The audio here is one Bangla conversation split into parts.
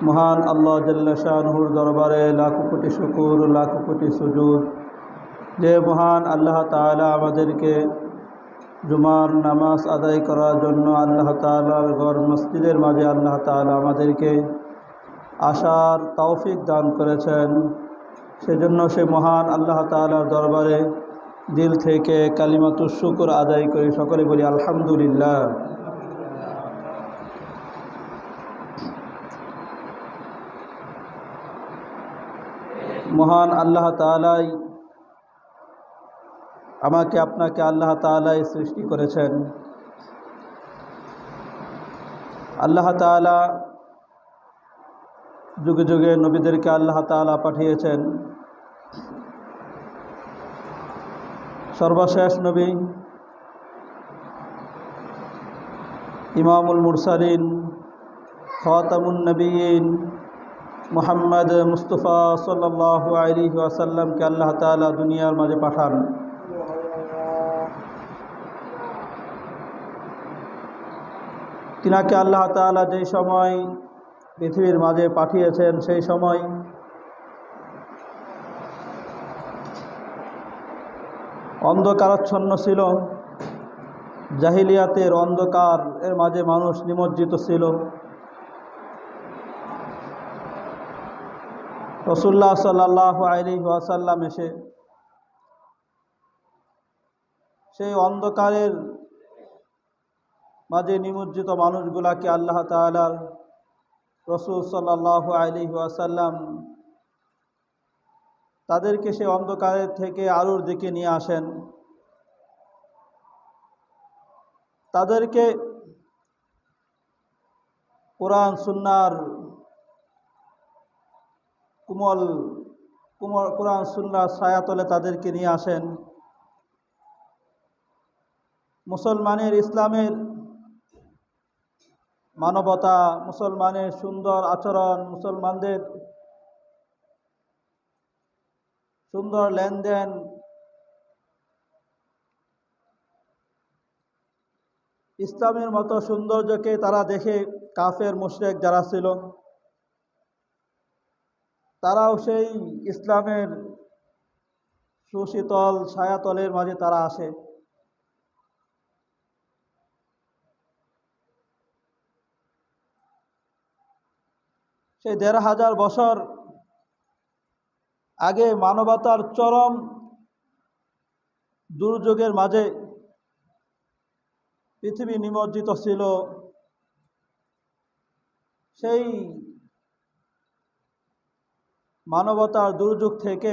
মহান আল্লাহ জাল্লা শানুর দরবারে লাখো কোটি শুকুর, লাখো কোটি সুজুদ। যে মহান আল্লাহ তাআলা আমাদেরকে জুমার নামাজ আদায় করার জন্য আল্লাহ তাআলার ঘর মসজিদের মাঝে আল্লাহ তাআলা আমাদেরকে আসার তৌফিক দান করেছেন। সেজন্য সে মহান আল্লাহ তাআলার দরবারে দিল থেকে কালিমাতুশ শুকর আদায় করি। সকলে বলি আলহামদুলিল্লাহ। মহান আল্লাহ তাআলাই আমাকে আপনাকে আল্লাহ তাআলাই সৃষ্টি করেছেন। আল্লাহ তাআলা যুগে যুগে নবীদেরকে আল্লাহ তাআলা পাঠিয়েছেন। সর্বশেষ নবী ইমামুল মুরসালিন খাতামুন নবিয়্যিন মুহাম্মদ মুস্তাফা সাল্লাল্লাহু আলাইহি ওয়াসাল্লামকে আল্লাহ তাআলা দুনিয়ার মাঝে পাঠান। তিনাকে আল্লাহ তাআলা যেই সময় পৃথিবীর মাঝে পাঠিয়েছেন সেই সময় অন্ধকারাচ্ছন্ন ছিল। জাহিলিয়াতের অন্ধকার এর মাঝে মানুষ নিমজ্জিত ছিল। রাসূলুল্লাহ সাল্লাল্লাহু আলাইহি ওয়াসাল্লাম এসে সেই অন্ধকারের মাঝে নিমজ্জিত মানুষগুলাকে আল্লাহ তাআলার রাসূল সাল্লাল্লাহু আলাইহি ওয়াসাল্লাম তাদেরকে সেই অন্ধকারের থেকে আলোর দিকে নিয়ে আসেন। তাদেরকে কোরআন সুন্নাহর কোরআন সুন্নাহর ছায়াতলে তাদেরকে নিয়ে আসেন। মুসলমানের ইসলামের মানবতা, মুসলমানের সুন্দর আচরণ, মুসলমানদের সুন্দর লেনদেন, ইসলামের মতো সৌন্দর্যকে তারা দেখে কাফের মুশরিক যারা ছিল তারাও সেই ইসলামের সুশীতল ছায়াতলের মাঝে তারা আসে। সেই ১৫০০ বছর আগে মানবতার চরম দুর্যোগের মাঝে পৃথিবী নিমজ্জিত ছিল। সেই মানবতার দুর্যোগ থেকে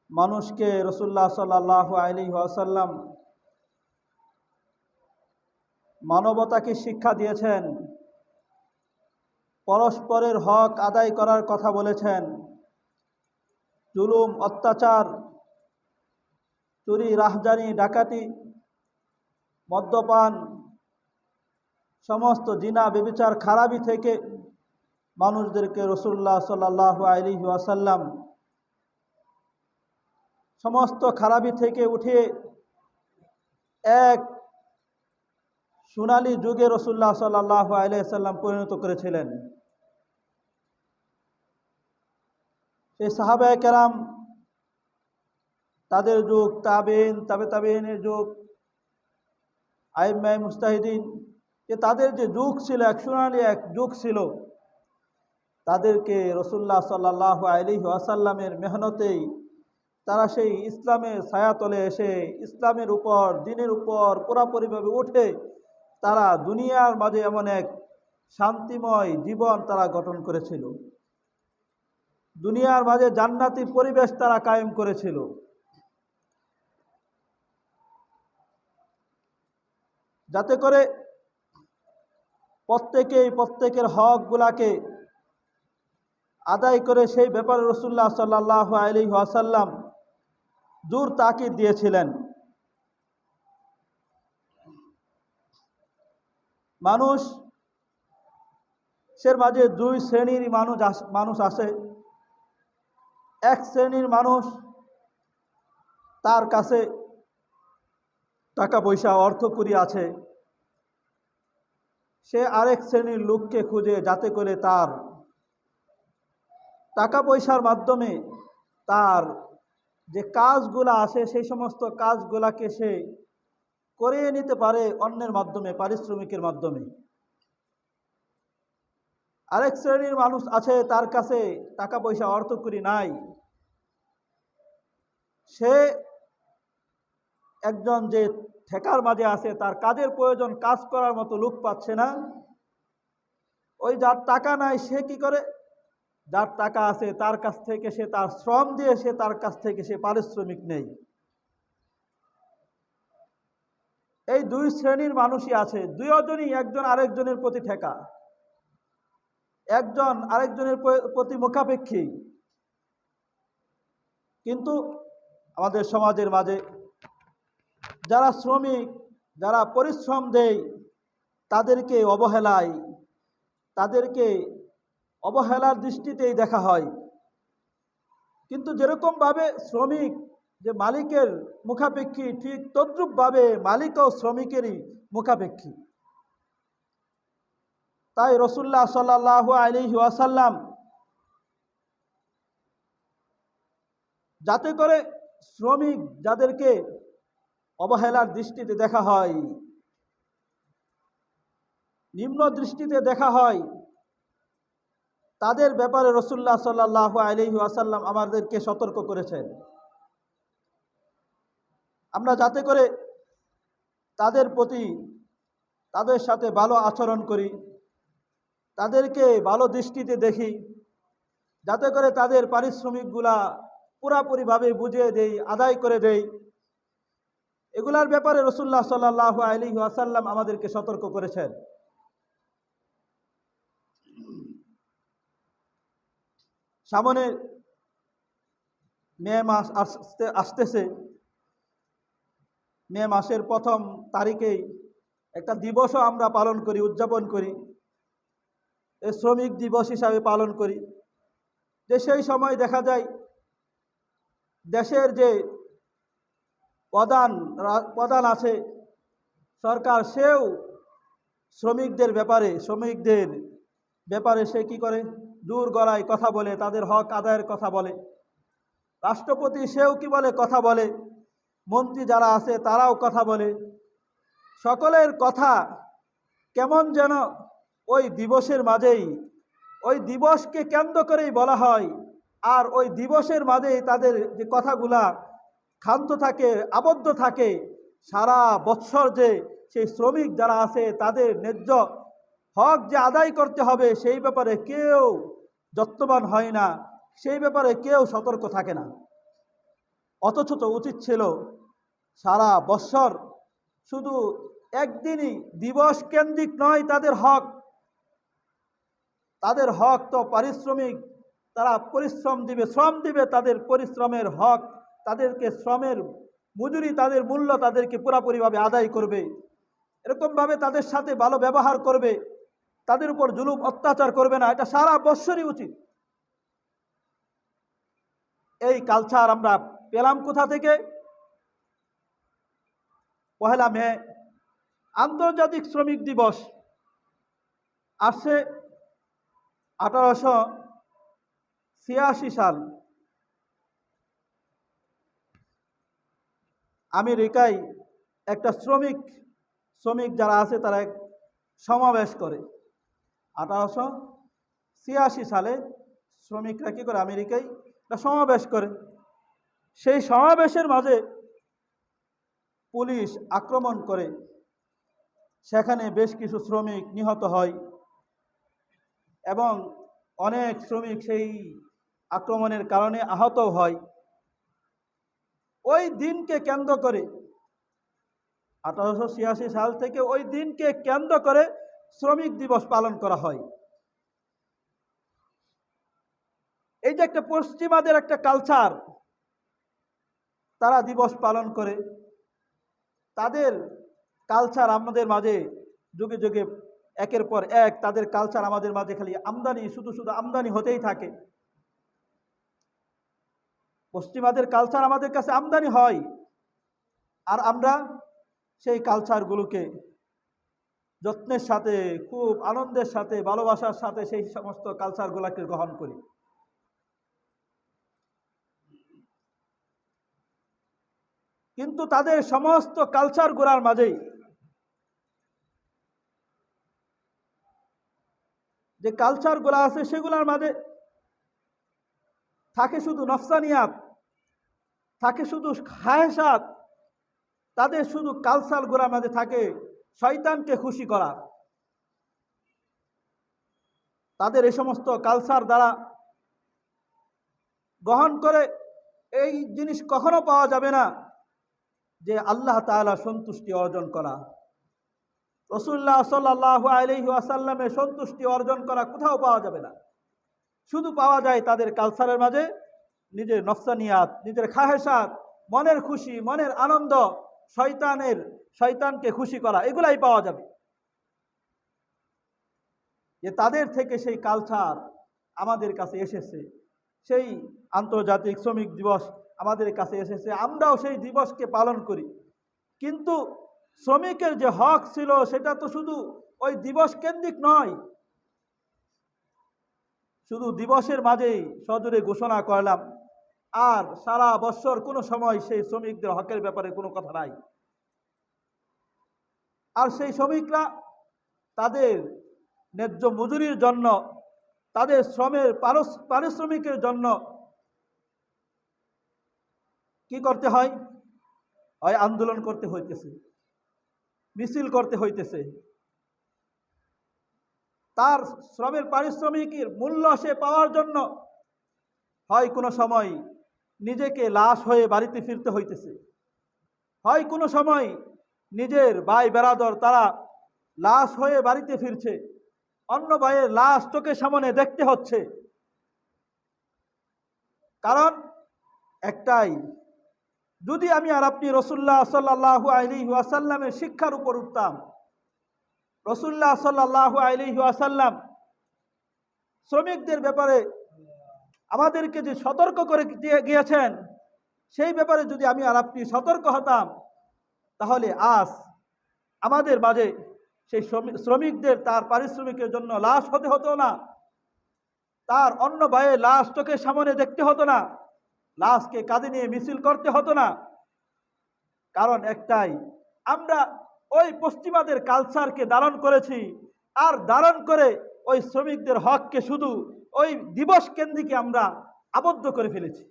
মানুষকে রাসূলুল্লাহ সাল্লাল্লাহু আলাইহি ওয়াসাল্লাম মানবতাকে শিক্ষা দিয়েছেন। পরস্পরের হক আদায় করার কথা বলেছেন। জুলুম, অত্যাচার, চুরি, রাহজানি, ডাকাতি, মদ্যপান, সমস্ত জিনা, ব্যভিচার, খারাপি থেকে মানুষদেরকে রাসূলুল্লাহ সাল্লাল্লাহু আলাইহি ওয়াসাল্লাম সমস্ত খারাপি থেকে উঠে এক সোনালী যুগে রাসূলুল্লাহ সাল্লাল্লাহু আলাইহি ওয়াসাল্লাম পরিণত করেছিলেন। সেই সাহাবায়ে কেরাম, তাদের যুগ, তাবেঈন, তাবেঈনের যুগ, আইম্মায়ে মুজতাহিদিন, যে তাদের যে যুগ ছিল, এক সোনালী এক যুগ ছিল, তাদেরকে রাসূলুল্লাহ সাল্লাল্লাহু আলাইহি ওয়াসাল্লামের মেহনতেই তারা সেই ইসলামের ছায়াতলে এসে ইসলামের উপর, দ্বীনের উপর পুরোপুরিভাবে উঠে তারা দুনিয়ার মাঝে এমন এক শান্তিময় জীবন তারা গঠন করেছিল। দুনিয়ার মাঝে জান্নাতি পরিবেশ তারা কায়েম করেছিল। যাতে করে প্রত্যেকেই প্রত্যেকের হকগুলাকে আদায় করে সেই ব্যাপারে রাসূলুল্লাহ সাল্লাল্লাহু আলাইহি ওয়াসাল্লাম জোর তাকিদ দিয়েছিলেন। মানুষের মাঝে দুই শ্রেণীর মানুষ আছে। এক শ্রেণীর মানুষ, তার কাছে টাকা পয়সা অর্থকড়ি আছে, সে আরেক শ্রেণীর লোককে খুঁজে, যাতে করে তার টাকা পয়সার মাধ্যমে তার যে কাজগুলা আছে সেই সমস্ত কাজগুলাকে সে করিয়ে নিতে পারে অন্যের মাধ্যমে, পারিশ্রমিকের মাধ্যমে। আরেক শ্রেণীর মানুষ আছে, তার কাছে টাকা পয়সা অর্থকড়ি নাই, সে একজন যে ঠেকার মাঝে আছে, তার কাজের প্রয়োজন, কাজ করার মতো লোক পাচ্ছে না। ওই যার টাকা নাই সে কি করে, যার টাকা আছে তার কাছ থেকে সে তার শ্রম দিয়ে সে তার কাছ থেকে সে পারিশ্রমিক নেই। এই দুই শ্রেণীর মানুষই আছে, দুইজনই একজন আরেকজনের প্রতি ঠেকা, একজন আরেকজনের প্রতি মুখাপেক্ষী। কিন্তু আমাদের সমাজের মাঝে যারা শ্রমিক, যারা পরিশ্রম দেয়, তাদেরকে অবহেলার দৃষ্টিতেই দেখা হয়। কিন্তু যেরকমভাবে শ্রমিক যে মালিকের মুখাপেক্ষী, ঠিক তদ্রূপভাবে মালিকও শ্রমিকেরই মুখাপেক্ষী। তাই রাসূলুল্লাহ সাল্লাল্লাহু আলাইহি ওয়াসাল্লাম যাতে করে শ্রমিক যাদেরকে অবহেলার দৃষ্টিতে দেখা হয়, নিম্ন দৃষ্টিতে দেখা হয়, তাদের ব্যাপারে রাসূলুল্লাহ সাল্লাল্লাহু আলাইহি ওয়াসাল্লাম আমাদেরকে সতর্ক করেছেন। আমরা যাতে করে তাদের প্রতি, তাদের সাথে ভালো আচরণ করি, তাদেরকে ভালো দৃষ্টিতে দেখি, যাতে করে তাদের পারিশ্রমিকগুলা পুরাপুরিভাবে বুঝিয়ে দেই, আদায় করে দেই। এগুলার ব্যাপারে রাসূলুল্লাহ সাল্লাল্লাহু আলাইহি ওয়াসাল্লাম আমাদেরকে সতর্ক করেছেন। সামনে মে মাস আসতেছে। মে মাসের প্রথম তারিখেই একটা দিবসও আমরা পালন করি, উদযাপন করি, শ্রমিক দিবস হিসাবে পালন করি। যে সেই সময় দেখা যায় দেশের যে প্রধান আছে সরকার, সেও শ্রমিকদের ব্যাপারে সে কি করে, জোর গলায় কথা বলে, তাদের হক আদায়ের কথা বলে। রাষ্ট্রপতি সেও কি বলে, কথা বলে। মন্ত্রী যারা আছে তারাও কথা বলে। সকলের কথা কেমন যেন ওই দিবসের মাঝেই, ওই দিবসকে কেন্দ্র করেই বলা হয়। আর ওই দিবসের মাঝেই তাদের যে কথাগুলা ক্ষান্ত থাকে, আবদ্ধ থাকে। সারা বৎসর যে সেই শ্রমিক যারা আছে তাদের ন্যায্য হক যে আদায় করতে হবে, সেই ব্যাপারে কেউ যত্নবান হয় না, সেই ব্যাপারে কেউ সতর্ক থাকে না। অথচ তো উচিত ছিল সারা বৎসর শুধু একদিনই দিবস কেন্দ্রিক নয়, তাদের হক তো পারিশ্রমিক, তারা পরিশ্রম দিবে, শ্রম দিবে, তাদের পরিশ্রমের হক, তাদেরকে শ্রমের মজুরি, তাদের মূল্য তাদেরকে পুরোপুরিভাবে আদায় করবে। এরকমভাবে তাদের সাথে ভালো ব্যবহার করবে, তাদের উপর জুলুম অত্যাচার করবে না। এটা সারা বৎসরই উচিত। এই কালচার আমরা পেলাম কোথা থেকে? পহেলা মে আন্তর্জাতিক শ্রমিক দিবস আসছে 1886 সাল। আমেরিকায় একটা শ্রমিক যারা আছে তারা এক সমাবেশ করে। 1886 সালে শ্রমিকরা কি করে, আমেরিকায় একটা সমাবেশ করে। সেই সমাবেশের মাঝে পুলিশ আক্রমণ করে, সেখানে বেশ কিছু শ্রমিক নিহত হয় এবং অনেক শ্রমিক সেই আক্রমণের কারণে আহত হয়। ওই দিনকে কেন্দ্র করে 1886 সাল থেকে ওই দিনকে কেন্দ্র করে শ্রমিক দিবস পালন করা হয়। এই যে একটা পশ্চিমাদের একটা কালচার, তারা দিবস পালন করে, তাদের কালচার আমাদের মাঝে যুগে যুগে একের পর এক তাদের কালচার আমাদের মাঝে খালি আমদানি, শুধু আমদানি হতেই থাকে। পশ্চিমাদের কালচার আমাদের কাছে আমদানি হয়, আর আমরা সেই কালচারগুলোকে যত্নের সাথে, খুব আনন্দের সাথে, ভালোবাসার সাথে সেই সমস্ত কালচারগুলোকে গ্রহণ করি। কিন্তু তাদের সমস্ত কালচারগুলোর মাঝেই যে কালচারগুলো আছে সেগুলোর মাঝে থাকে শুধু নফসানিয়াত, থাকে শুধু খায়েশাত, তাদের শুধু কালচারগুলোর মাঝে থাকে শয়তানকে খুশি করা। তাদের এই সমস্ত কালচার দ্বারা গ্রহণ করে এই জিনিস কখনো পাওয়া যাবে না যে আল্লাহ তাআলা সন্তুষ্টি অর্জন করা, রাসূলুল্লাহ সাল্লাল্লাহু আলাইহি ওয়াসাল্লামের সন্তুষ্টি অর্জন করা কোথাও পাওয়া যাবে না। শুধু পাওয়া যায় তাদের কালচারের মাঝে নিজের নফসানিয়াত, নিজের খাহেসাত, মনের খুশি, মনের আনন্দ, শয়তানকে খুশি করা, এগুলাই পাওয়া যাবে। যে তাদের থেকে সেই কালচার আমাদের কাছে এসেছে, সেই আন্তর্জাতিক শ্রমিক দিবস আমাদের কাছে এসেছে, আমরাও সেই দিবসকে পালন করি। কিন্তু শ্রমিকের যে হক ছিল সেটা তো শুধু ওই দিবস কেন্দ্রিক নয়। শুধু দিবসের মাঝেই সজোরে ঘোষণা করলাম, আর সারা বছর কোনো সময় সেই শ্রমিকদের হকের ব্যাপারে কোনো কথা নাই। আর সেই শ্রমিকরা তাদের ন্যায্য মজুরির জন্য, তাদের শ্রমের পারিশ্রমিকের জন্য কি করতে হয়? হয় আন্দোলন করতে হইতেছে, মিছিল করতে হইতেছে। তার শ্রমের পারিশ্রমিকের মূল্য সে পাওয়ার জন্য হয় কোনো সময় নিজেকে লাশ হয়ে বাড়িতে ফিরতে হইতেছে, হয় কোনো সময় নিজের ভাই বেরাদর তারা লাশ হয়ে বাড়িতে ফিরছে, অন্য ভাইয়ের লাশ চোখের সামনে দেখতে হচ্ছে। কারণ একটাই, যদি আমি আর আপনি রাসূলুল্লাহ সাল্লাল্লাহু আলাইহি ওয়াসাল্লামের শিক্ষার উপর উঠতাম, রাসূলুল্লাহ সাল্লাল্লাহু আলাইহি ওয়াসাল্লাম শ্রমিকদের ব্যাপারে আমাদেরকে যে সতর্ক করে দিয়ে গিয়েছেন, সেই ব্যাপারে যদি আমি আর আপনি সতর্ক হতাম, তাহলে আজ আমাদের মাঝে সেই শ্রমিকদের তার পারিশ্রমিকের জন্য লাশ হতে হতো না, তার অন্য ভাইয়ের লাশ চোখের সামনে দেখতে হতো না, লাশকে কাঁধে নিয়ে মিছিল করতে হতো না। কারণ একটাই, আমরা ওই পশ্চিমাদের কালচারকে ধারণ করেছি, আর ধারণ করে ওই শ্রমিকদের হককে শুধু ওই দিবস কেন্দ্রিকে আমরা আবদ্ধ করে ফেলেছি।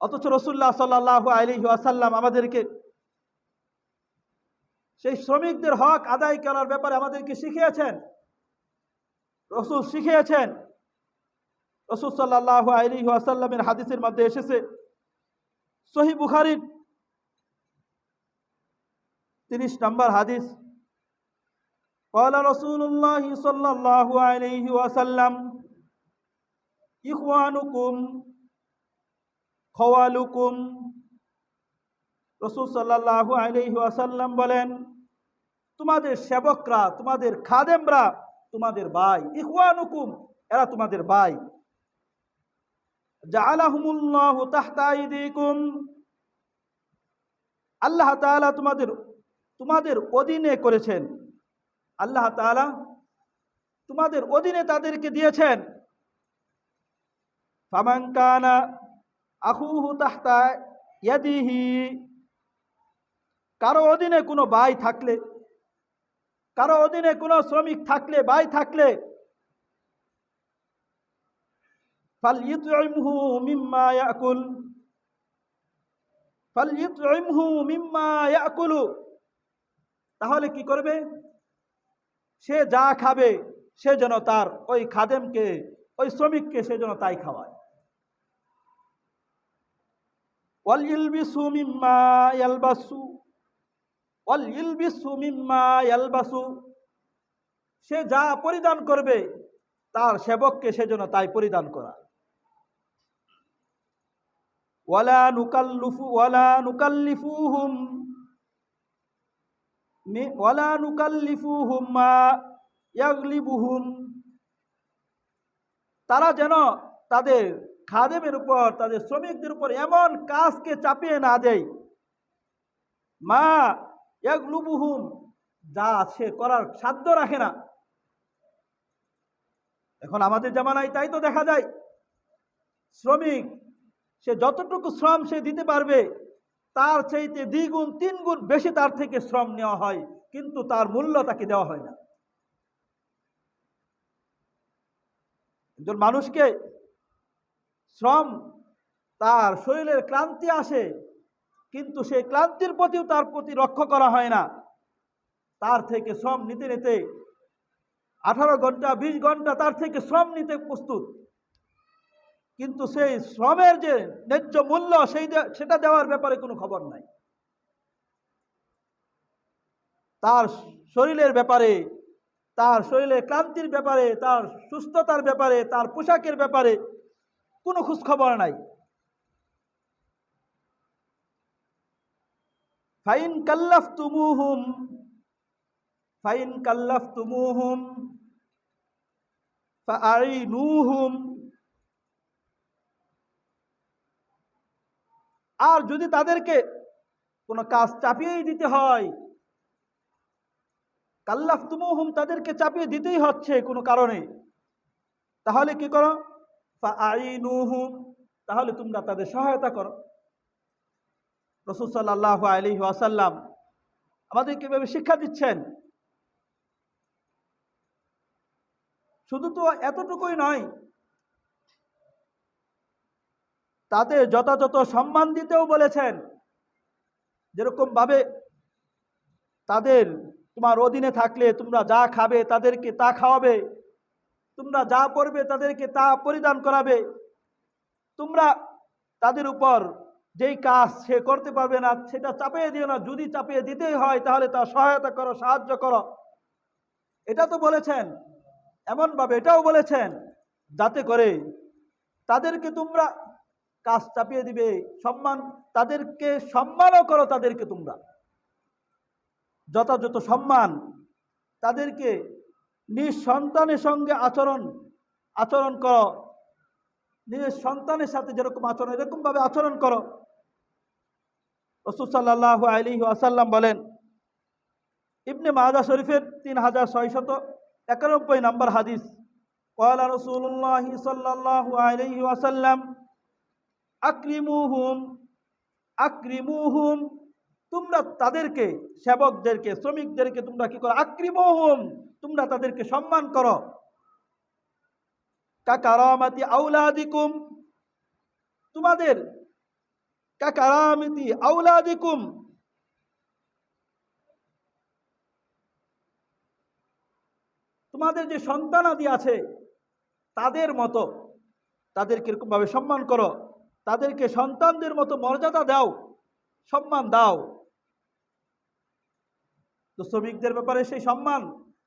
অথচ রাসূলুল্লাহ সাল্লাল্লাহু আলাইহি ওয়াসাল্লাম আমাদেরকে সেই শ্রমিকদের হক আদায় করার ব্যাপারে আমাদেরকে শিখিয়েছেন। রাসূল শিখিয়েছেন। রাসূল সাল্লাল্লাহু আলাইহি ওয়াসাল্লামের হাদিসের মধ্যে এসেছে, সহিহ বুখারীর 30 নম্বর হাদিস, قال رسول الله صلى الله عليه وسلم إخوانكم خوالكم। রাসূল সাল্লাল্লাহু আলাইহি ওয়াসাল্লাম বলেন, তোমাদের সেবকরা, তোমাদের খাদেমরা তোমাদের ভাই, ইখওয়ানুকুম, এরা তোমাদের ভাই। জাআলাহুমুল্লাহু তাহতা আইদিকুম, আল্লাহ তাআলা তোমাদের অধীনে করেছেন, আল্লাহ তাআলা তোমাদের অধীনে তাদেরকে দিয়েছেন। ফামান কানা আখুহু তাহতা ইয়াদিহি, কারো অধীনে কোনো ভাই থাকলে, কারো অধীনে কোনো শ্রমিক থাকলে, ভাই থাকলে, ফালইউতইমহু মিম্মা ইয়াকুল, ফালইউতইমহু মিম্মা ইয়াকুলু, তাহলে কি করবে? সে যা খাবে সে যেন তার ওই খাদেমকে, ওই শ্রমিককে সে যেন তাই খাওয়ায়। ওয়াল ইলবিসু মিম্মা ইয়ালবাসু, ওয়াল ইলবিসু মিম্মা ইয়ালবাসু, সে যা পরিধান করবে তার সেবককে সে যেন তাই পরিধান করা। ওয়ালা নুকাল্লিফুহুম মা ইয়াগলিবুহুম, তারা যেন তাদের খাদেমের উপর, তাদের শ্রমিকদের উপর এমন কাজকে চাপিয়ে না দেয় মা ইয়াগলুবুহুম, যা সে করার সাধ্য রাখে না। এখন আমাদের জামানায় তাই তো দেখা যায়, শ্রমিক সে যতটুকু শ্রম সে দিতে পারবে তার চাইতে দ্বিগুণ তিনগুণ বেশি তার থেকে শ্রম নেওয়া হয়, কিন্তু তার মূল্য তাকে দেওয়া হয় না। একজন মানুষকে শ্রম, তার শরীরের ক্লান্তি আসে, কিন্তু সেই ক্লান্তির প্রতিও তার প্রতি লক্ষ্য করা হয় না। তার থেকে শ্রম নিতে নিতে 18 ঘন্টা 20 ঘন্টা তার থেকে শ্রম নিতে প্রস্তুত, কিন্তু সেই শ্রমের যে ন্যায্য মূল্য সেটা দেওয়ার ব্যাপারে কোনো খবর নাই। তার শরীরের ব্যাপারে, তার শরীরের ক্লান্তির ব্যাপারে, তার সুস্থতার ব্যাপারে, তার পোশাকের ব্যাপারে কোনো খোঁজ খবর নাই। ফাইন কাল্লাফতুমুহুম ফাইন কাল্লাফতুমুহুম ফাআইনুহুম, আর যদি তাদেরকে কোনো কাজ চাপিয়েই দিতে হয়, কাল্লাফতুমুহুম, তাদেরকে চাপিয়ে দিতেই হচ্ছে কোনো কারণে, তাহলে কি করো? ফাআইনুহুম, তাহলে তোমরা তাদের সহায়তা করো। রাসূল সাল্লাল্লাহু আলাইহি ওয়াসাল্লাম আমাদেরকে এভাবে শিক্ষা দিচ্ছেন। শুধু তো এতটুকুই নয়, তাদের যথাযথ সম্মান দিতেও বলেছেন। যেরকম ভাবে তাদের, তোমার অধীনে থাকলে তোমরা যা খাবে তাদেরকে তা খাওয়াবে, তোমরা যা পরবে তাদেরকে তা পরিধান করাবে, তোমরা তাদের উপর যেই কাজ সে করতে পারবে না সেটা চাপিয়ে দিও না, যদি চাপিয়ে দিতেই হয় তাহলে তা সহায়তা করো, সাহায্য করো। এটা তো বলেছেন। এমনভাবে এটাও বলেছেন যাতে করে তাদেরকে তোমরা কাজ চাপিয়ে দিবে, সম্মান, তাদেরকে সম্মানও করো, তাদেরকে তোমরা যথাযথ সম্মান, তাদেরকে নিজ সন্তানের সঙ্গে আচরণ করো, নিজের সন্তানের সাথে যেরকম আচরণ এরকম ভাবে আচরণ করো। রাসূল সাল্লাল্লাহু আলাইহি ওয়াসাল্লাম বলেন, ইবনে মাজাহ শরীফের 3691 নম্বর হাদিস, ক্বালা রাসূলুল্লাহ সাল্লাল্লাহু আলাইহি ওয়াসাল্লাম আকরিমুহুম আকরিমুহুম, তোমরা তাদেরকে, সেবকদেরকে, শ্রমিকদেরকে তোমরা কি করো? আকরিমুহুম, তোমরা তাদেরকে সম্মান করো। কাকারামাতি আওলাদিকুম, তোমাদের কাকারামাতি আওলাদিকুম, তোমাদের যে সন্তানাদি আছে তাদের মতো তাদেরকে এরকম ভাবে সম্মান করো, তাদেরকে সন্তানদের মতো মর্যাদা দাও, সম্মান দাও। তো শ্রমিকদের ব্যাপারে সেই সম্মান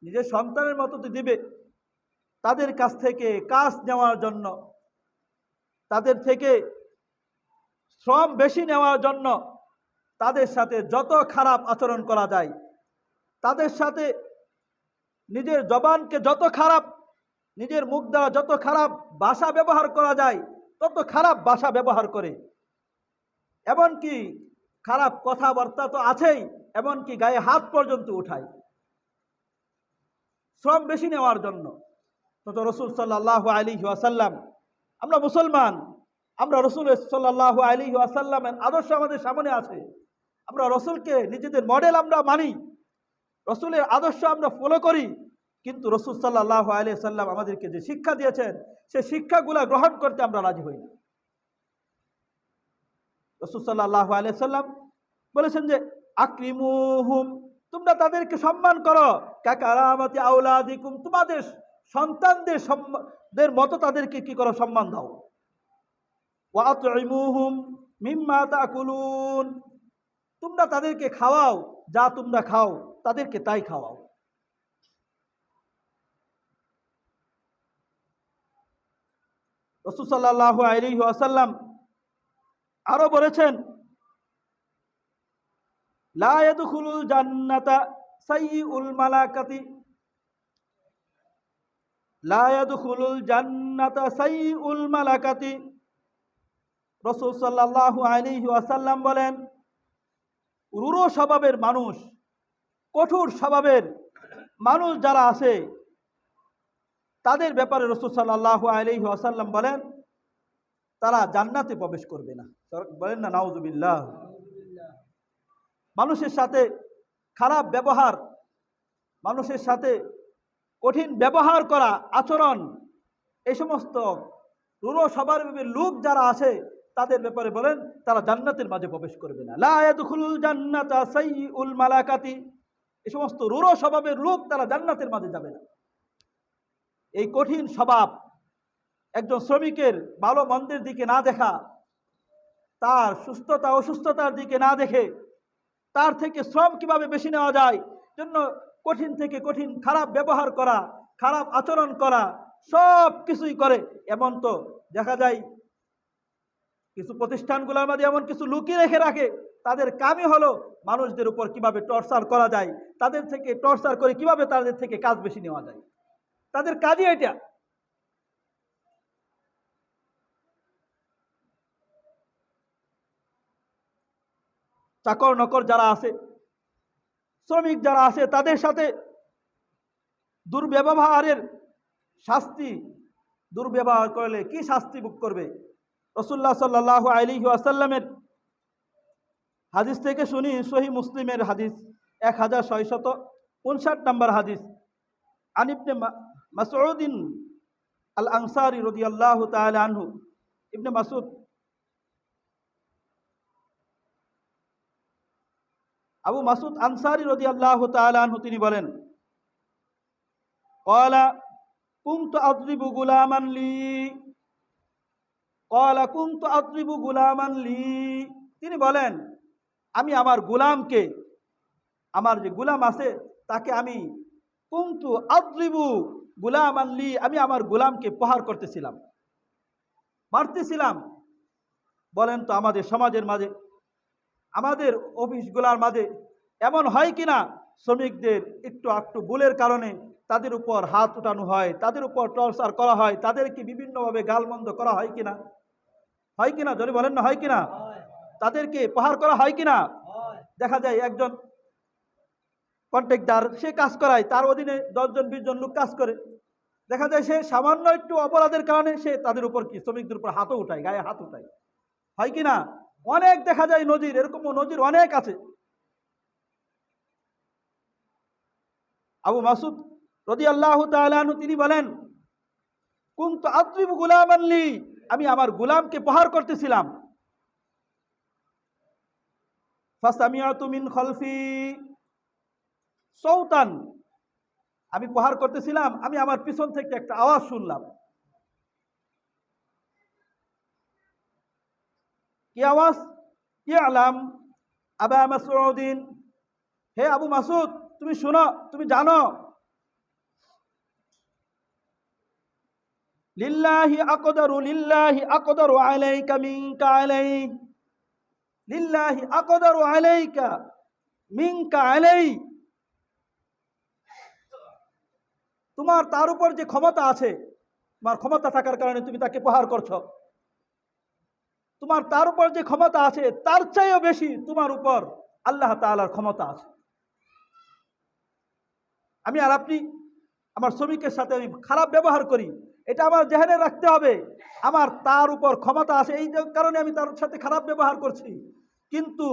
নিজের সন্তানের মতো তো দিবে। তাদের কাছ থেকে কাজ নেওয়ার জন্য, তাদের থেকে শ্রম বেশি নেওয়ার জন্য তাদের সাথে যত খারাপ আচরণ করা যায়, তাদের সাথে নিজের জবানকে যত খারাপ, নিজের মুখ দ্বারা যত খারাপ ভাষা ব্যবহার করা যায় তত খারাপ ভাষা ব্যবহার করে, এমনকি খারাপ কথাবার্তা তো আছেই, এমনকি গায়ে হাত পর্যন্ত উঠায় শ্রম বেশি নেওয়ার জন্য। তত রাসূল সাল্লাল্লাহু আলাইহি ওয়াসাল্লাম, আমরা মুসলমান, আমরা রাসূল সাল্লাল্লাহু আলাইহি ওয়াসাল্লামের আদর্শ আমাদের সামনে আছে, আমরা রাসূলকে নিজেদের মডেল আমরা মানি, রাসূলের আদর্শ আমরা ফলো করি, কিন্তু রাসূল সাল্লাল্লাহু আলাইহি ওয়াসাল্লাম আমাদেরকে যে শিক্ষা দিয়েছেন সেই শিক্ষাগুলো গ্রহণ করতে আমরা রাজি হই না। রাসূল সাল্লাল্লাহু আলাইহি ওয়াসাল্লাম বলেছেন যে আকরিমুহুম, তোমরা তাদেরকে সম্মান করো, কাকারামাতি আওলাদিকুম, তোমাদের সন্তানদের মতো তাদেরকে কি করো? সম্মান দাও। ওয়া আতইমুহুম মিম্মা তাকুলুন, তোমরা তাদেরকে খাওয়াও, যা তোমরা খাও তাদেরকে তাই খাওয়াও। রাসূল সাল্লাল্লাহু আলাইহি ওয়াসাল্লাম আরো বলেছেন, লা ইয়াদখুলুল জান্নাতা সাইয়্যুল মালাকাতি, লা ইয়াদখুলুল জান্নাতা সাইয়্যুল মালাকাতি। রাসূল সাল্লাল্লাহু আলাইহি ওয়াসাল্লাম বলেন, রূঢ় স্বভাবের মানুষ, কঠোর স্বভাবের মানুষ যারা আছে তাদের ব্যাপারে রাসূল সাল্লাল্লাহু আলাইহি ওয়াসাল্লাম বলেন তারা জান্নাতে প্রবেশ করবে না। বলেন না নাউজুবিল্লাহ। মানুষের সাথে খারাপ ব্যবহার, মানুষের সাথে কঠিন ব্যবহার করা, আচরণ, এই সমস্ত রূঢ় স্বভাবের লোক যারা আছে তাদের ব্যাপারে বলেন তারা জান্নাতের মাঝে প্রবেশ করবে না। লা ইয়াদখুলুল জান্নাতা সাইয়্যুল মালাকাতি, এই সমস্ত রূঢ় স্বভাবের লোক তারা জান্নাতের মাঝে যাবে না। এই কঠিন স্বভাব, একজন শ্রমিকের ভালো মন্দের দিকে না দেখা, তার সুস্থতা অসুস্থতার দিকে না দেখে তার থেকে শ্রম কিভাবে বেশি নেওয়া যায় জন্য কঠিন থেকে কঠিন খারাপ ব্যবহার করা, খারাপ আচরণ করা, সব কিছুই করে। এমন তো দেখা যায় কিছু প্রতিষ্ঠানগুলোর মধ্যে এমন কিছু লুকিয়ে রেখে রাখে, তাদের কামই হলো মানুষদের উপর কিভাবে টর্চার করা যায়, তাদের থেকে টর্চার করে কিভাবে তাদের থেকে কাজ বেশি নেওয়া যায়, তাদের কাজই এটা। চাকর নকর যারা আছে, শ্রমিক যারা আছে, তাদের সাথে দুর্ব্যবহারের শাস্তি, দুর্ব্যবহার করলে কি শাস্তি ভোগ করবে। রাসূলুল্লাহ সাল্লাল্লাহু আলাইহি ওয়াসাল্লামের হাদিস থেকে শুনি, সহিহ মুসলিমের হাদিস 1659 নম্বর হাদিস। আন ইবনে মাসউদিন আল আনসারী রাদিয়াল্লাহু তাআলা আনহু, ইবনে মাসউদ আবু মাসউদ আনসারী রাদিয়াল্লাহু তাআলা আনহু তিনি বলেন, ক্বালা কুনতু আযরিবু গুলামান লি, ক্বালা কুনতু আযরিবু গুলামান লি, তিনি বলেন আমি আমার গোলামকে, আমার যে গোলাম আছে তাকে আমি কুনতু আযরিবু গুলামান লি, আমি আমার গোলামকে প্রহার করতেছিলাম, মারতেছিলাম। বলেন তো আমাদের সমাজের মাঝে, আমাদের অফিসগুলোর মাঝে এমন হয় কিনা শ্রমিকদের একটু একটু ভুলের কারণে তাদের উপর হাত উঠানো হয়, তাদের উপর টর্চার করা হয়, তাদেরকে বিভিন্নভাবে গালমন্দ করা হয় কিনা, হয় কিনা যদি বলেন না হয় কিনা, তাদেরকে প্রহার করা হয় কিনা। দেখা যায় একজন কন্ট্রাক্টর সে কাজ করায়, তার অধীনে 10 জন 20 জন লোক কাজ করে, দেখা যায় সে সামান্য একটু অপরাধের কারণে সে তাদের উপর কি শ্রমিকদের উপর হাতও উঠায়, গায়ে হাত উঠায়, হয় কিনা। অনেক দেখা যায় নজির, এরকম নজির অনেক আছে। আবু মাসউদ রাদিয়াল্লাহু তাআলা আনহু তিনি বলেন কুনতু আযরিবু গুলামান লি, আমি আমার গোলামকে প্রহার করতেছিলাম। ফাসামিআতু মিন খালফি সাওতান, আমি প্রহার করতেছিলাম, আমি আমার পিছন থেকে একটা আওয়াজ শুনলাম। কি আওয়াজ? ইয়ালাম আবা মাসউদিন, হে আবু মাসউদ তুমি শোনো, তুমি জানো, লিল্লাহি আকদারু আলাইকা মিনকা আলাই, লিল্লাহি আকদারু আলাইকা মিনকা আলাই, তোমার তার উপর যে ক্ষমতা আছে, তোমার ক্ষমতা থাকার কারণে তুমি তাকে প্রহার করছো, তোমার তার উপর যে ক্ষমতা আছে তার চাইও বেশি তোমার উপর আল্লাহ তাআলার ক্ষমতা আছে। আমি আর আপনি আমার শ্রমিকের সাথে আমি খারাপ ব্যবহার করি, এটা আমার জেহেনে রাখতে হবে, আমার তার উপর ক্ষমতা আছে এই কারণে আমি তার সাথে খারাপ ব্যবহার করছি, কিন্তু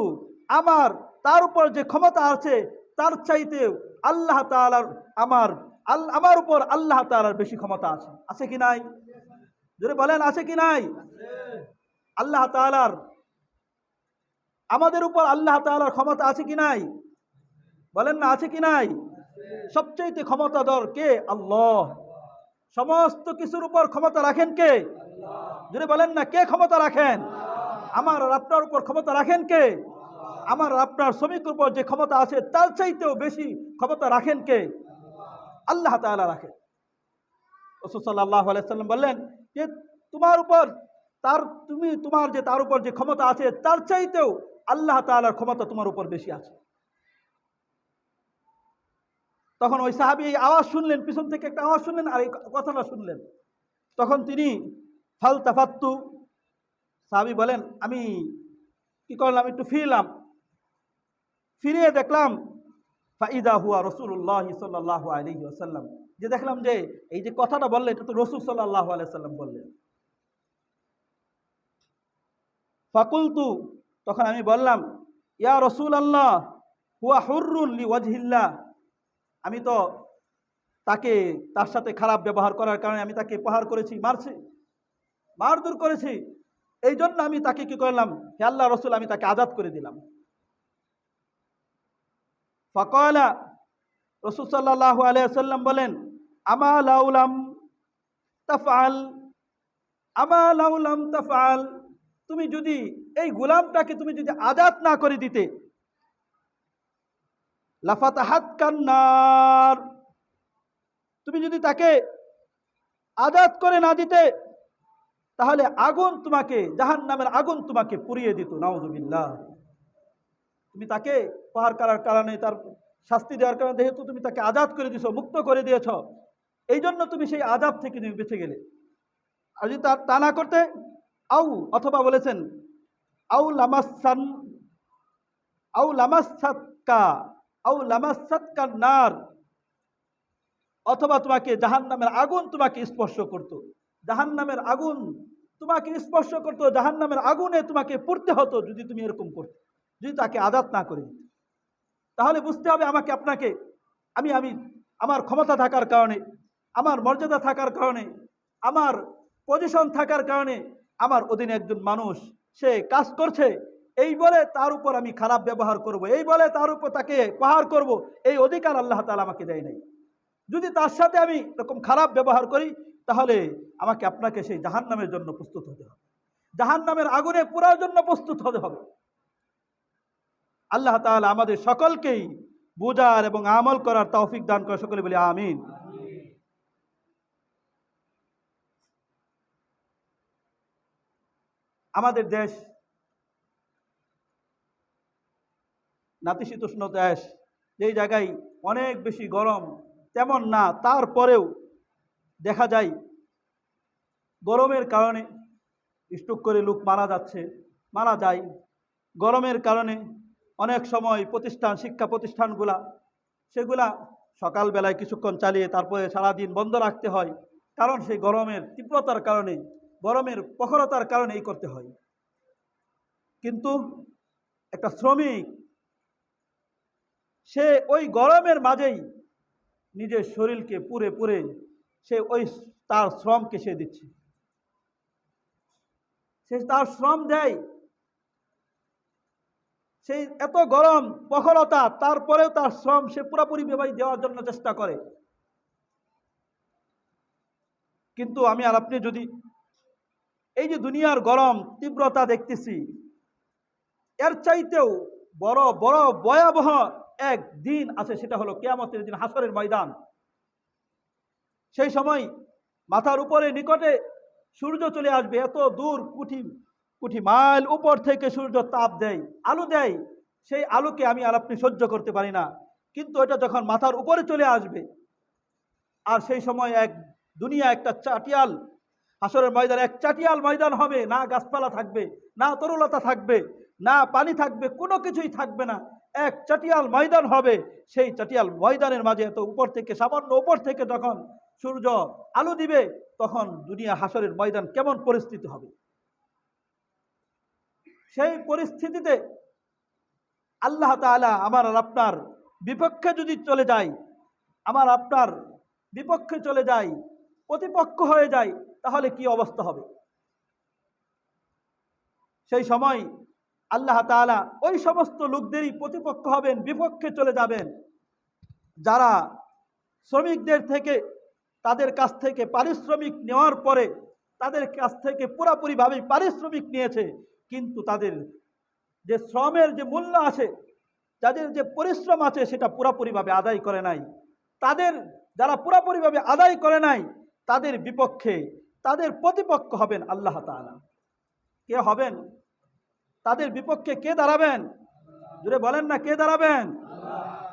আমার তার উপর যে ক্ষমতা আছে তার চাইতে আল্লাহ তাআলার আমার উপর আল্লাহ তাআলার বেশি ক্ষমতা আছে। আছে কি নাই? যদি বলেন আছে কি নাই? আল্লাহ তাআলার, আমাদের উপর আল্লাহ তাআলার ক্ষমতা আছে কি নাই? বলেন না আছে কি নাই? সবচেয়ে ক্ষমতাধর কে? আল্লাহ। সমস্ত কিছুর উপর ক্ষমতা রাখেন কে? যদি বলেন না কে ক্ষমতা রাখেন? আমার আর আপনার উপর ক্ষমতা রাখেন কে? আমার আর আপনার শ্রমিকের উপর যে ক্ষমতা আছে তার চাইতেও বেশি ক্ষমতা রাখেন কে? আল্লাহ তাআলা রাখেন। রাসূল সাল্লাল্লাহু আলাইহি ওয়াসাল্লাম বললেন যে তোমার উপর তোমার যে তার উপর যে ক্ষমতা আছে তার চাইতেও আল্লাহ তাআলার ক্ষমতা তোমার উপর বেশি আছে। তখন ওই সাহাবী এই আওয়াজ শুনলেন, পিছন থেকে একটা আওয়াজ শুনলেন আর এই কথাটা শুনলেন, তখন তিনি ফিরিয়ে দেখলাম ফাইদা হুয়া রাসূলুল্লাহ সাল্লাল্লাহু আলাইহি ওয়াসাল্লাম, যে দেখলাম যে এই যে কথাটা বললেন এটা তো রাসূল সাল্লাল্লাহু আলাইহি ওয়াসাল্লাম বললেন। ফাকুলতু, তখন আমি বললাম, ইয়া রাসূলুল্লাহ হুয়া হুররুন লিওয়াজহিল্লাহ, আমি তো তাকে তার সাথে খারাপ ব্যবহার করার কারণে আমি তাকে প্রহার করেছি, মারছি, মারধর করেছি, এই জন্য আমি তাকে কি করলাম, হে আল্লাহ রাসূল আমি তাকে আজাদ করে দিলাম। ফাকালা, রাসূল সাল্লাল্লাহু আলাইহি ওয়াসাল্লাম বলেন, আমা লাউলাম তাফআল, আমা লাউলাম তাফআল, তুমি যদি এই গোলামটাকে তুমি যদি আজাদ না করে দিতে, লাফাতাহাত কান্নার, তুমি যদি তাকে আজাদ করে না দিতে তাহলে আগুন তোমাকে, জাহান্নামের আগুন তোমাকে পুড়িয়ে দিত, নাউযুবিল্লাহ। তুমি তাকে প্রহার করার কারণে, তার শাস্তি দেওয়ার কারণে যেহেতু তুমি তাকে আজাদ করে দিয়েছো, মুক্ত করে দিয়েছ, এই জন্য তুমি সেই আজাব থেকে তুমি বেঁচে গেলে। আর যদি তা না করতে, আউ, অথবা বলেছেন আউ লামাসান, আউ লামাসাতকা, আউ লামাসাতকা নার, অথবা তোমাকে জাহান্নামের আগুন তোমাকে স্পর্শ করত, জাহান্নামের আগুন তোমাকে স্পর্শ করত, জাহান্নামের আগুনে তোমাকে পড়তে হতো যদি তুমি এরকম করতে, যদি তাকে আজাদ না করে দিতে। তাহলে বুঝতে হবে আমাকে আপনাকে, আমি আমি আমার ক্ষমতা থাকার কারণে, আমার মর্যাদা থাকার কারণে, আমার পজিশন থাকার কারণে, আমার অধীনে একজন মানুষ সে কাজ করছে, এই বলে তার উপর আমি খারাপ ব্যবহার করব, এই বলে তার উপর তাকে প্রহার করব, এই অধিকার আল্লাহ তাআলা আমাকে দেয় নাই। যদি তার সাথে আমি এরকম খারাপ ব্যবহার করি তাহলে আমাকে আপনাকে সেই জাহান্নামের জন্য প্রস্তুত হতে হবে, জাহান্নামের আগুনে পোড়ার জন্য প্রস্তুত হতে হবে। আল্লাহ তাআলা আমাদের সকলকেই বুঝার এবং আমল করার তৌফিক দান করে, সকলে বলি আমিন। আমাদের দেশ নাতিশীতোষ্ণ দেশ, যেই জায়গায় অনেক বেশি গরম তেমন না, তারপরেও দেখা যায় গরমের কারণে স্ট্রোক করে লোক মারা যায়। গরমের কারণে অনেক সময় প্রতিষ্ঠান, শিক্ষা প্রতিষ্ঠানগুলা সেগুলা সকালবেলায় কিছুক্ষণ চালিয়ে তারপরে সারাদিন বন্ধ রাখতে হয়, কারণ সেই গরমের তীব্রতার কারণে, গরমের প্রখরতার কারণে এই করতে হয়। কিন্তু একটা শ্রমিক সে ওই গরমের মাঝেই নিজের শরীরকে পুড়ে পুড়ে সে ওই তার শ্রমকে সে দিচ্ছে, সে তার শ্রম দেয়, সেই এত গরম প্রখরতা তারপরেও তার শ্রম সে পুরোপুরি ভাবে দেওয়ার জন্য চেষ্টা করে। কিন্তু আমি আর আপনি যদি এই যে দুনিয়ার গরম তীব্রতা দেখতেছি, এর চাইতেও বড় বড় ভয়াবহ এক দিন আছে, সেটা হলো কিয়ামতের দিন, হাসরের ময়দান। সেই সময় মাথার উপরে নিকটে সূর্য চলে আসবে, এত দূর কোটি কোটি মাইল উপর থেকে সূর্য তাপ দেয়, আলো দেয়, সেই আলোকে আমি আর আপনি সহ্য করতে পারি না। কিন্তু এটা যখন মাথার উপরে চলে আসবে, আর সেই সময় এক দুনিয়া একটা চাটিয়াল, হাসরের ময়দান এক চাটিয়াল ময়দান হবে, না গাছপালা থাকবে, না তরুলতা থাকবে, না পানি থাকবে, কোনো কিছুই থাকবে না, এক চাটিয়াল ময়দান হবে। সেই চাটিয়াল ময়দানের মাঝে এত উপর থেকে, সামান্য উপর থেকে যখন সূর্য আলো দিবে, তখন দুনিয়া হাসরের ময়দান কেমন পরিস্থিতি হবে। সেই পরিস্থিতিতে আল্লাহ তাআলা আমার আর আপনার বিপক্ষে যদি চলে যায়, আমার আপনার বিপক্ষে চলে যায়, প্রতিপক্ষ হয়ে যায়, তাহলে কি অবস্থা হবে। সেই সময় আল্লাহ তাআলা ওই সমস্ত লোকদেরই প্রতিপক্ষ হবেন, বিপক্ষে চলে যাবেন, যারা শ্রমিকদের থেকে, তাদের কাছ থেকে পারিশ্রমিক নেওয়ার পরে, তাদের কাছ থেকে পুরোপুরিভাবে পারিশ্রমিক নিয়েছে, কিন্তু তাদের যে শ্রমের যে মূল্য আছে, যাদের যে পরিশ্রম আছে, সেটা পুরোপুরিভাবে আদায় করে নাই। তাদের যারা পুরোপুরিভাবে আদায় করে নাই, তাদের বিপক্ষে, তাদের প্রতিপক্ষ হবেন আল্লাহ তাআলা। কে হবেন? তাদের বিপক্ষে কে দাঁড়াবেন? জোরে বলেন না, কে দাঁড়াবেন?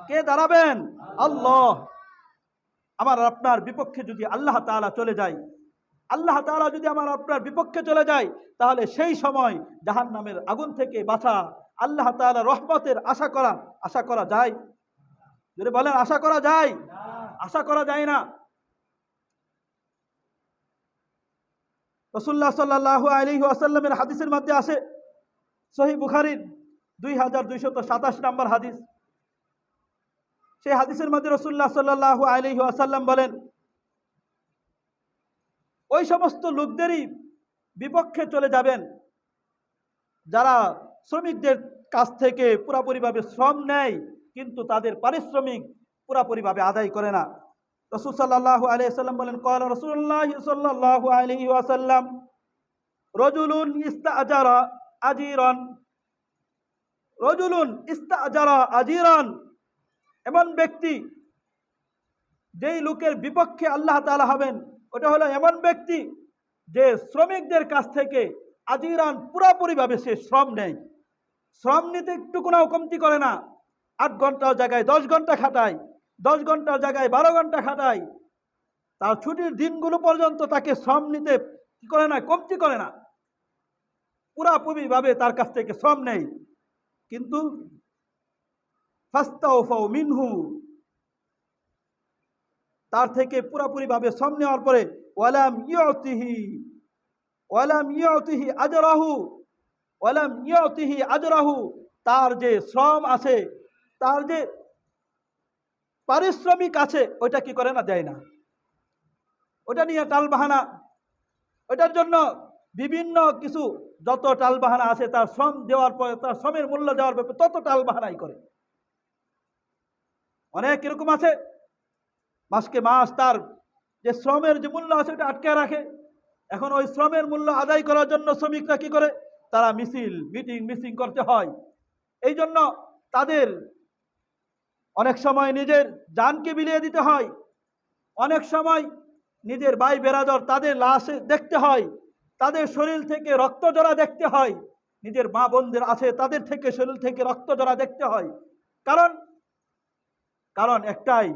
কে দাঁড়াবেন? আল্লাহ। আমার আপনার বিপক্ষে যদি আল্লাহ তাআলা চলে যায়, আল্লাহ তাআলা যদি আমার আপনার বিপক্ষে চলে যায়, তাহলে সেই সময় জাহান্নামের আগুন থেকে বাঁচা আল্লাহ তাআলার রহমতের আশা করা যায়? যদি বলেন আশা করা যায়? আশা করা যায় না। রাসূলুল্লাহ সাল্লাল্লাহু আলাইহি ওয়াসাল্লামের হাদিসের মধ্যে আসে, সহিহ বুখারীর 2227 নম্বর হাদিস। সেই হাদিসের মধ্যে রাসূলুল্লাহ সাল্লাল্লাহু আলাইহি ওয়াসাল্লাম বলেন, ওই সমস্ত লোকদেরই বিপক্ষে চলে যাবেন যারা শ্রমিকদের কাছ থেকে পুরোপুরিভাবে শ্রম নেয় কিন্তু তাদের পারিশ্রমিক পুরোপুরিভাবে আদায় করে না। রাসূল সাল্লাল্লাহু আলাইহি ওয়াসাল্লাম বলেন, ক্বালা রাসূলুল্লাহ সাল্লাল্লাহু আলাইহি ওয়াসাল্লাম রাজুলুন ইস্তাআজারা আজিরান, রাজুলুন ইস্তাআজারা আজিরান, এমন ব্যক্তি যেই লোকের বিপক্ষে আল্লাহ তাআলা হবেন ওটা হলো এমন ব্যক্তি যে শ্রমিকদের কাছ থেকে আজিরান পুরোপুরিভাবে সে শ্রম নেয়। শ্রম নিতে একটু কোনো কমতি করে না। 8 ঘন্টার জায়গায় 10 ঘন্টা খাটায়, 10 ঘন্টার জায়গায় 12 ঘন্টা খাটায়। তার ছুটির দিনগুলো পর্যন্ত তাকে শ্রম নিতে কি করে না, কমতি করে না, পুরোপুরিভাবে তার কাছ থেকে শ্রম নেই। কিন্তু ফাস্তাওফাউ মিনহু, তার থেকে পুরোপুরিভাবে শ্রম নেওয়ার পরে ওয়ালাম ইউতিহি আজরাহু, তার যে শ্রম আছে, তার যে পারিশ্রমিক আছে ওইটা কি করে না, দেয় না। ওটা নিয়ে টালবাহানা, ওইটার জন্য বিভিন্ন কিছু যত টালবাহানা আছে, তার শ্রম দেওয়ার পরে, তার শ্রমের মূল্য দেওয়ার ব্যাপারে তত টালবাহানাই করে। অনেক এরকম আছে মাসকে মাস তার যে শ্রমের যে মূল্য আছে ওটা আটকে রাখে। এখন ওই শ্রমের মূল্য আদায় করার জন্য শ্রমিকরা কি করে, তারা মিটিং করতে হয়। এই জন্য তাদের অনেক সময় নিজের জানকে বিলিয়ে দিতে হয়, অনেক সময় নিজের ভাই বেরাদর তাদের লাশে দেখতে হয়, তাদের শরীর থেকে রক্ত জরা দেখতে হয়, নিজের মা বোনদের আছে তাদের থেকে শরীর থেকে রক্ত জরা দেখতে হয়। কারণ একটাই,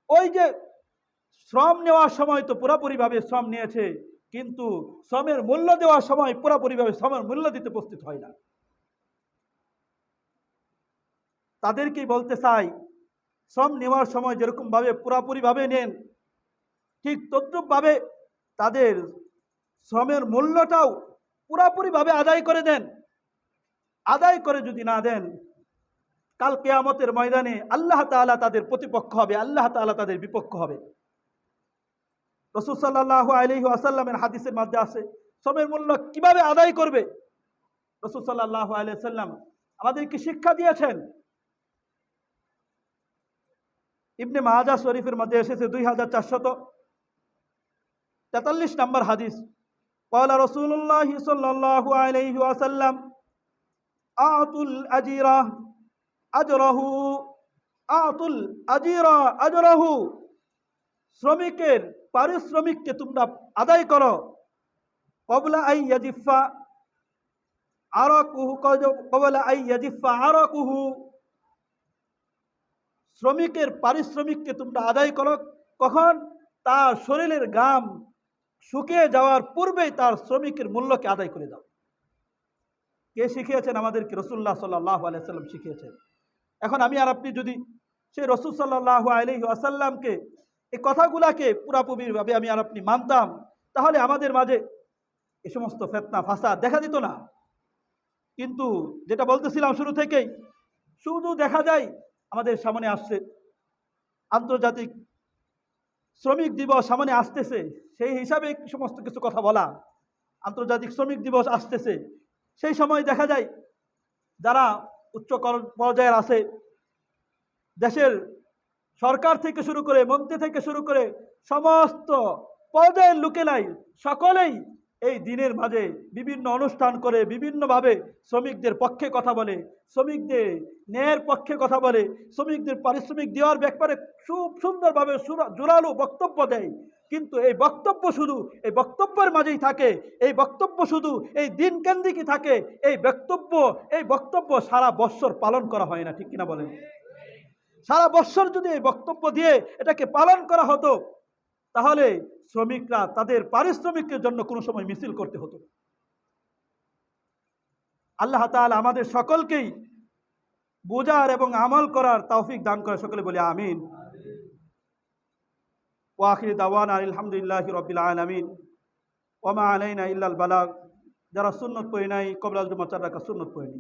ওই যে শ্রম নেওয়ার সময় তো পুরোপুরিভাবে শ্রম নিয়েছে কিন্তু শ্রমের মূল্য দেওয়ার সময় পুরোপুরিভাবে শ্রমের মূল্য দিতে প্রস্তুত হয় না। তাদেরকেই বলতে চাই, শ্রম নেওয়ার সময় যেরকম ভাবে পুরোপুরিভাবে নেন, ঠিক তদ্রূপভাবে তাদের শ্রমের মূল্যটাও পুরোপুরিভাবে আদায় করে দেন। আদায় করে যদি না দেন, কাল কিয়ামতের ময়দানে আল্লাহ তাআলা তাদের প্রতিপক্ষ হবে, আল্লাহ তাআলা তাদের বিপক্ষ হবে। রাসূল সাল্লাল্লাহু আলাইহি ওয়াসাল্লামের হাদিসের মধ্যে আছে শ্রমের মূল্য কিভাবে আদায় করবে। রাসূল সাল্লাল্লাহু আলাইহি ওয়াসাল্লাম আমাদেরকে শিক্ষা দিয়েছেন। ইবনে মাজাহ শরীফের মধ্যে এসেছে 2443 নম্বর হাদিস। ক্বালা রাসূলুল্লাহ সাল্লাল্লাহু আলাইহি ওয়াসাল্লাম আতুল আজিরা আজরাহু, শ্রমিকের পারিশ্রমিককে তোমরা আদায় করো। ক্বাবলা আই ইয়াজিফা আরাকুহু, শ্রমিকের পারিশ্রমিককে তোমরা আদায় করো কখন, তার শরীরের ঘাম শুকিয়ে যাওয়ার পূর্বেই তার শ্রমিকের মূল্যকে আদায় করে দাও। কে শিখিয়েছেন আমাদেরকে? রাসূলুল্লাহ সাল্লাল্লাহু আলাইহি ওয়াসাল্লাম শিখিয়েছেন। এখন আমি আর আপনি যদি সেই রাসূল সাল্লাল্লাহু আলাইহি ওয়াসাল্লামকে এই কথাগুলাকে পুরাপুরিভাবে আমি আর আপনি মানতাম, তাহলে আমাদের মাঝে এই সমস্ত ফিতনা ফাসাদ দেখা দিত না। কিন্তু যেটা বলতেছিলাম শুরু থেকেই, শুধু দেখা যায় আমাদের সামনে আসছে আন্তর্জাতিক শ্রমিক দিবস সামনে আসতেছে, সেই হিসাবে সমস্ত কিছু কথা বলা। আন্তর্জাতিক শ্রমিক দিবস আসতেছে, সেই সময় দেখা যায় যারা উচ্চ পর্যায়ের আছে, দেশের সরকার থেকে শুরু করে মন্ত্রী থেকে শুরু করে সমস্ত পর্যায়ের লোকেরাই সকলেই এই দিনের মাঝে বিভিন্ন অনুষ্ঠান করে, বিভিন্নভাবে শ্রমিকদের পক্ষে কথা বলে, শ্রমিকদের ন্যায়ের পক্ষে কথা বলে, শ্রমিকদের পারিশ্রমিক দেওয়ার ব্যাপারে খুব সুন্দরভাবে জোরালো বক্তব্য দেয়। কিন্তু এই বক্তব্য শুধু এই বক্তব্যের মাঝেই থাকে, এই বক্তব্য শুধু এই দিন কেন্দ্রিকই থাকে, এই বক্তব্য সারা বৎসর পালন করা হয় না, ঠিক কিনা বলেন? সারা বৎসর যদি এই বক্তব্য দিয়ে এটাকে পালন করা হতো, তাহলে শ্রমিকরা তাদের পারিশ্রমিকের জন্য কোনো সময় মিছিল করতে হতো। আল্লাহ তাআলা আমাদের সকলকেই বোঝার এবং আমল করার তৌফিক দান করে, সকলে বলি আমিন। ওয়া আখির দাওয়ানা আলহামদুলিল্লাহি রাব্বিল আলামিন ওয়া মা আলাইনা ইল্লাল বালাগ। যারা সুন্নত পড়ে নাই কবলাল জুমা 4 রাকাত সুন্নত পড়ে নি।